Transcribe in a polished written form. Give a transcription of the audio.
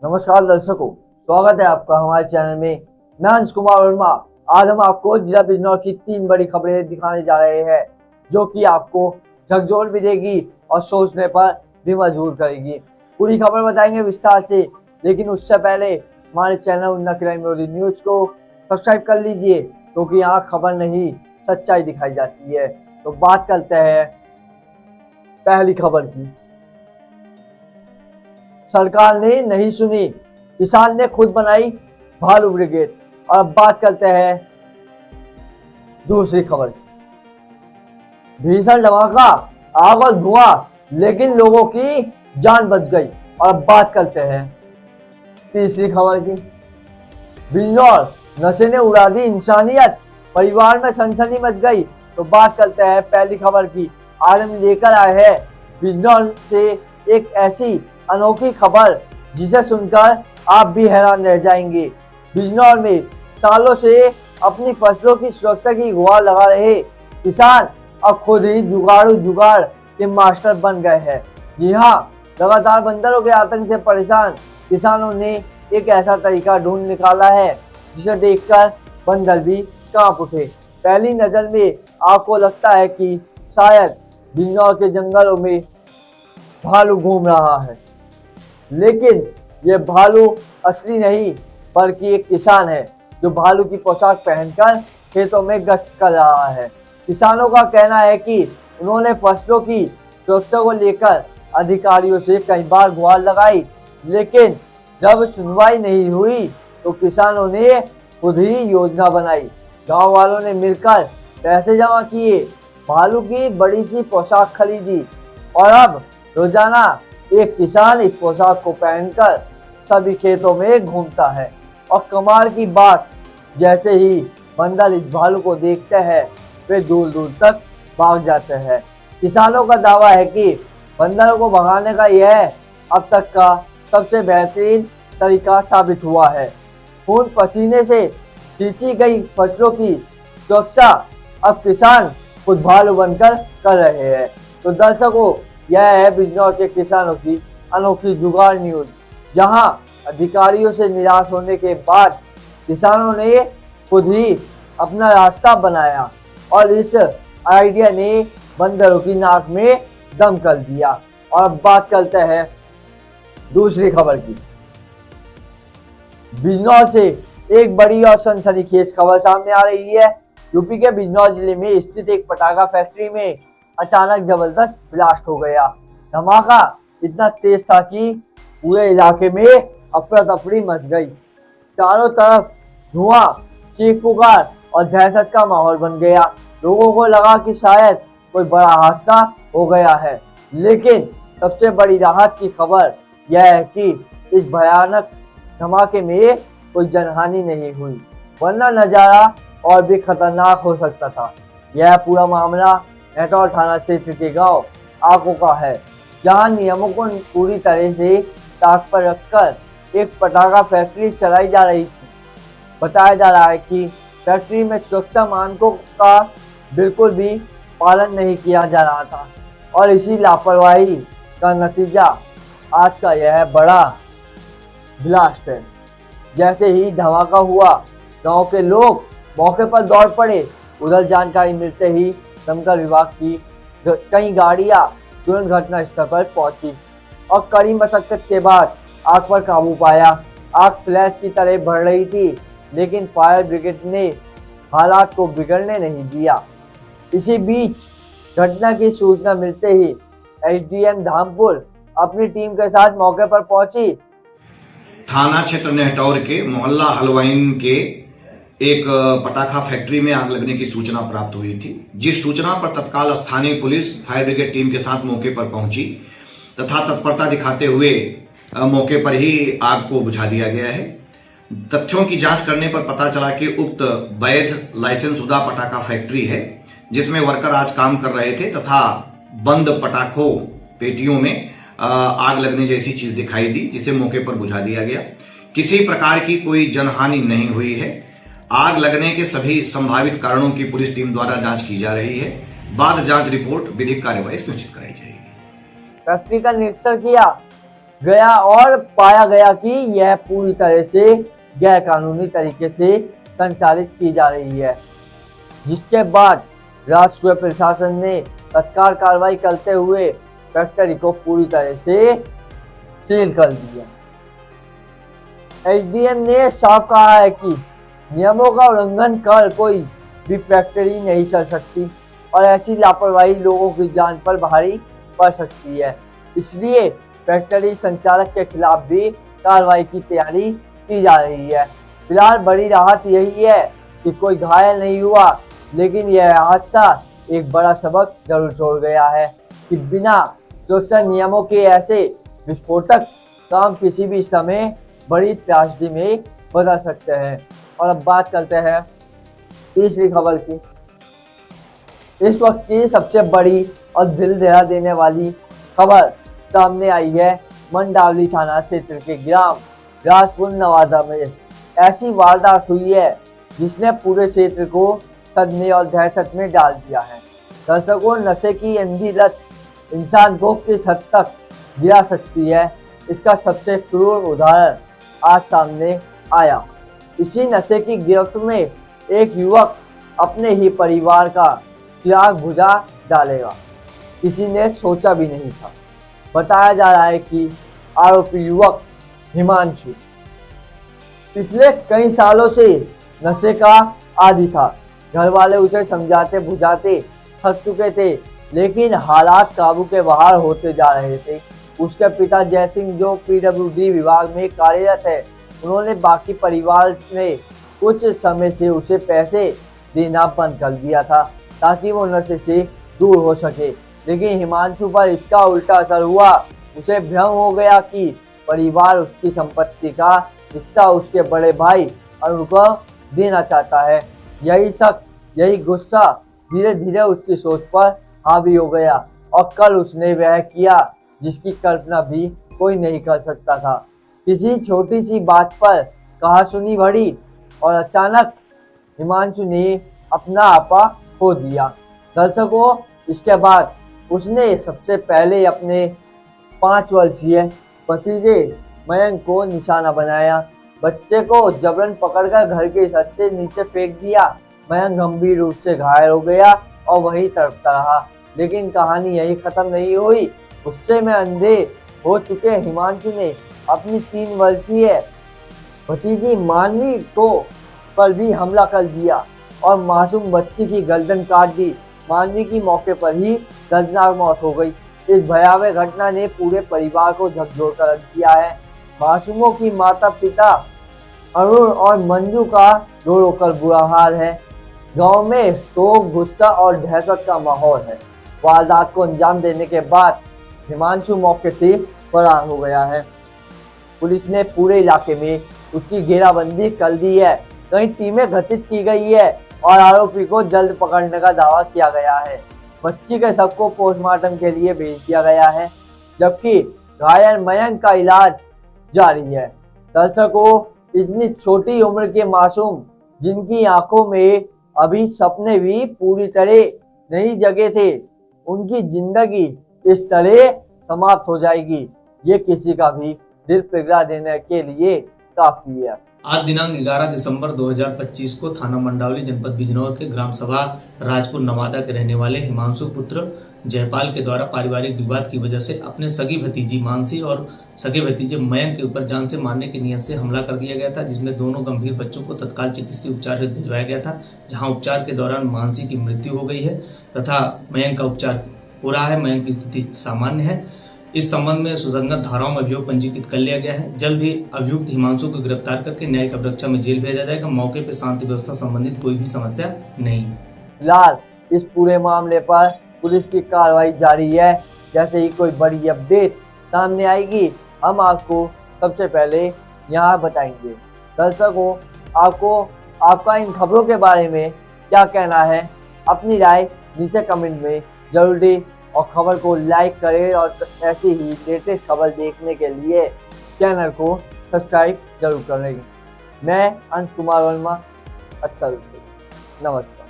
नमस्कार दर्शकों, स्वागत है आपका हमारे चैनल में। मैं अंश कुमार वर्मा। आज हम आपको जिला बिजनौर की 3 बड़ी खबरें दिखाने जा रहे हैं, जो कि आपको झकझोर भी देगी और सोचने पर भी मजबूर करेगी। पूरी खबर बताएंगे विस्तार से, लेकिन उससे पहले हमारे चैनल उन्ना क्राइम न्यूज को सब्सक्राइब कर लीजिए, क्योंकि यहाँ खबर नहीं सच्चाई दिखाई जाती है। तो बात करते हैं पहली खबर की। सरकार ने नहीं सुनी, किसान ने खुद बनाई भालू ब्रिगेड। और अब बात करते हैं दूसरी खबर की। भीषण धमाका, आग और धुआं, लेकिन लोगों की जान बच गई। और अब बात करते हैं तीसरी खबर की। बिजनौर, नशे ने उड़ा दी इंसानियत, परिवार में सनसनी मच गई। तो बात करते हैं पहली खबर की। आज हम लेकर आए हैं बिजनौर से एक ऐसी अनोखी खबर जिसे सुनकर आप भी हैरान रह जाएंगे। बिजनौर में सालों से अपनी फसलों की सुरक्षा की गुहार लगा रहे किसान अब खुद ही जुगाड़ के मास्टर बन गए हैं। जी हाँ, लगातार बंदरों के आतंक से परेशान किसानों ने एक ऐसा तरीका ढूंढ निकाला है जिसे देखकर बंदर भी कांप उठे। पहली नजर में आपको लगता है कि शायद बिजनौर के जंगलों में भालू घूम रहा है, लेकिन ये भालू असली नहीं, बल्कि एक किसान है जो भालू की पोशाक पहनकर खेतों में गश्त कर रहा है। किसानों का कहना है कि उन्होंने फसलों की सुरक्षा को लेकर अधिकारियों से कई बार गुहार लगाई, लेकिन जब सुनवाई नहीं हुई तो किसानों ने खुद ही योजना बनाई। गांव वालों ने मिलकर पैसे जमा किए, भालू की बड़ी सी पोशाक खरीदी और अब रोजाना एक किसान इस पोशाक को पहनकर सभी खेतों में घूमता है। और कमाल की बात, जैसे ही बंदर इस भालू को देखते हैं वे दूर दूर तक भाग जाते हैं। किसानों का दावा है कि बंदरों को भगाने का यह अब तक का सबसे बेहतरीन तरीका साबित हुआ है। खून पसीने से सींची गई फसलों की सुरक्षा अब किसान खुद भालू बनकर कर रहे हैं। तो दर्शकों, यह है बिजनौर के किसानों की अनोखी जुगाड़ न्यूज, जहां अधिकारियों से निराश होने के बाद किसानों ने खुद ही अपना रास्ता बनाया और इस आइडिया ने बंदरों की नाक में दम कर दिया। और अब बात करते हैं दूसरी खबर की। बिजनौर से एक बड़ी और सनसनीखेज खबर सामने आ रही है। यूपी के बिजनौर जिले में स्थित एक पटाखा फैक्ट्री में अचानक जबरदस्त ब्लास्ट हो गया। धमाका इतना तेज था कि पूरे इलाके में अफरा तफरी मच गई। चारों तरफ धुआं, चीख पुकार और दहशत का माहौल बन गया। लोगों को लगा कि शायद कोई बड़ा हादसा हो गया है, लेकिन सबसे बड़ी राहत की खबर यह है कि इस भयानक धमाके में कोई जनहानि नहीं हुई, वरना नजारा और भी खतरनाक हो सकता था। यह पूरा मामला नेटौर थाना क्षेत्र के गांव आको का है, जहां नियमों को पूरी तरह से ताक पर रखकर एक पटाखा फैक्ट्री चलाई जा रही थी। बताया जा रहा है कि फैक्ट्री में सुरक्षा मानकों का बिल्कुल भी पालन नहीं किया जा रहा था और इसी लापरवाही का नतीजा आज का यह बड़ा ब्लास्ट है। जैसे ही धमाका हुआ, गांव के लोग मौके पर दौड़ पड़े। उधर जानकारी मिलते ही दमकल विभाग की कई गाड़ियां तुरंत घटनास्थल पर पहुंची और कड़ी मशक्कत के बाद आग पर काबू पाया। आग फ्लैश की तरह बढ़ रही थी, लेकिन फायर ब्रिगेड ने हालात को बिगड़ने नहीं दिया। इसी बीच घटना की सूचना मिलते ही एसडीएम धामपुर अपनी टीम के साथ मौके पर पहुंची। थाना क्षेत्र नेटौर के मोहल्ला हलवाइन के एक पटाखा फैक्ट्री में आग लगने की सूचना प्राप्त हुई थी, जिस सूचना पर तत्काल स्थानीय पुलिस फायर ब्रिगेड टीम के साथ मौके पर पहुंची तथा तत्परता दिखाते हुए मौके पर ही आग को बुझा दिया गया है। तथ्यों की जांच करने पर पता चला कि उक्त वैध लाइसेंस शुदा पटाखा फैक्ट्री है, जिसमें वर्कर आज काम कर रहे थे तथा बंद पटाखों पेटियों में आग लगने जैसी चीज दिखाई दी, जिसे मौके पर बुझा दिया गया। किसी प्रकार की कोई जनहानि नहीं हुई है। आग लगने के सभी संभावित कारणों की पुलिस टीम द्वारा जांच की जा रही है। बाद जांच रिपोर्ट विधिक कार्यवाही सुनिश्चित कराई जाएगी। फैक्ट्री का निरीक्षण किया, गया और पाया गया कि यह पूरी तरह से गैरकानूनी तरीके से संचालित की जा रही है, जिसके बाद राष्ट्रीय प्रशासन ने तत्काल कार्रवाई करते हुए फैक्ट्री को पूरी तरह से सील कर दिया। एसडीएम ने साफ कहा है कि नियमों का उल्लंघन कर कोई भी फैक्ट्री नहीं चल सकती और ऐसी लापरवाही लोगों की जान पर भारी पड़ सकती है। इसलिए फैक्ट्री संचालक के खिलाफ भी कार्रवाई की तैयारी की जा रही है। फिलहाल बड़ी राहत यही है कि कोई घायल नहीं हुआ, लेकिन यह हादसा एक बड़ा सबक जरूर छोड़ गया है कि बिना सुरक्षा नियमों के ऐसे विस्फोटक काम किसी भी समय बड़ी त्रासदी में बदल सकते हैं। और अब बात करते हैं तीसरी खबर की। इस वक्त की सबसे बड़ी और दिल दहला देने वाली खबर सामने आई है मंडावली थाना क्षेत्र के ग्राम राजपुर नवादा में। ऐसी वारदात हुई है जिसने पूरे क्षेत्र को सदमे और दहशत में डाल दिया है। दर्शकों, नशे की अंधी लत इंसान को किस हद तक गिरा सकती है, इसका सबसे क्रूर उदाहरण आज सामने आया। इसी नशे की गिरफ्त में एक युवक अपने ही परिवार का चिराग बुझा डालेगा, किसी ने सोचा भी नहीं था। बताया जा रहा है कि आरोपी युवक हिमांशु पिछले कई सालों से नशे का आदी था। घर वाले उसे समझाते बुझाते थक चुके थे, लेकिन हालात काबू के बाहर होते जा रहे थे। उसके पिता जय सिंह, जो पीडब्ल्यूडी विभाग में कार्यरत है, उन्होंने बाकी परिवार ने कुछ समय से उसे पैसे देना बंद कर दिया था ताकि वो नशे से दूर हो सके, लेकिन हिमांशु पर इसका उल्टा असर हुआ। उसे भ्रम हो गया कि परिवार उसकी संपत्ति का हिस्सा उसके बड़े भाई अरुण को देना चाहता है। यही शक, यही गुस्सा धीरे धीरे उसकी सोच पर हावी हो गया और कल उसने वह किया जिसकी कल्पना भी कोई नहीं कर सकता था। किसी छोटी सी बात पर कहासुनी बढ़ी और अचानक हिमांशु ने अपना आपा खो दिया। दर्शकों, इसके बाद उसने सबसे पहले अपने 5 वर्षीय भतीजे मयंक को निशाना बनाया। बच्चे को जबरन पकड़कर घर के छत से नीचे फेंक दिया। मयंक गंभीर रूप से घायल हो गया और वहीं तड़पता रहा। लेकिन कहानी यही खत्म नहीं हुई। गुस्से में अंधे हो चुके हिमांशु ने अपनी 3 वर्षीय भतीजी मानवी को पर भी हमला कर दिया और मासूम बच्ची की गर्दन काट दी। मानवी की मौके पर ही दर्दनाक मौत हो गई। इस भयावह घटना ने पूरे परिवार को झकझोर कर रख दिया है। मासूमों की माता पिता अरुण और मंजू का रो रो कर बुरा हाल है। गांव में शोक, गुस्सा और दहशत का माहौल है। वारदात को अंजाम देने के बाद हिमांशु मौके से फरार हो गया है। पुलिस ने पूरे इलाके में उसकी घेराबंदी कर दी है। कई टीमें गठित की गई है और आरोपी को जल्द पकड़ने का दावा किया गया है। बच्ची के शव को पोस्टमार्टम के लिए भेज दिया गया है, जबकि घायल मयंक का इलाज जारी है। दर्शकों, इतनी छोटी उम्र के मासूम जिनकी आंखों में अभी सपने भी पूरी तरह नहीं जगे थे, उनकी जिंदगी इस तरह समाप्त हो जाएगी, ये किसी का भी दिल पिघला देने के लिए काफी है। आज दिनांक 11 दिसंबर 2025 को थाना मंडावली जनपद बिजनौर के ग्राम सभा राजपुर नवादा के रहने वाले हिमांशु पुत्र जयपाल के द्वारा पारिवारिक विवाद की वजह से अपने सगी भतीजी मानसी और सगे भतीजे मयंक के ऊपर जान से मारने की नियत से हमला कर दिया गया था, जिसमें दोनों गंभीर बच्चों को तत्काल चिकित्सीय उपचार हेतु भिजवाया गया था, जहां उपचार के दौरान मानसी की मृत्यु हो गई है तथा मयंक का उपचार हो रहा है। मयंक की स्थिति सामान्य है। इस संबंध में सुसंगत धाराओं में अभियोग पंजीकृत कर लिया गया है। जल्द ही अभियुक्त हिमांशु को गिरफ्तार करके न्यायिक अपरक्षा में जेल भेजा जाएगा। मौके पर शांति व्यवस्था संबंधित कोई भी समस्या नहीं। फिलहाल इस पूरे मामले पर पुलिस की कार्रवाई जारी है। जैसे ही कोई बड़ी अपडेट सामने आएगी, हम आपको सबसे पहले यहाँ बताएंगे। दर्शकों, आपको आपका इन खबरों के बारे में क्या कहना है, अपनी राय नीचे कमेंट में जरूर दें और खबर को लाइक करें और ऐसी ही लेटेस्ट खबर देखने के लिए चैनल को सब्सक्राइब जरूर करें। मैं अंश कुमार वर्मा, अच्छा नमस्कार।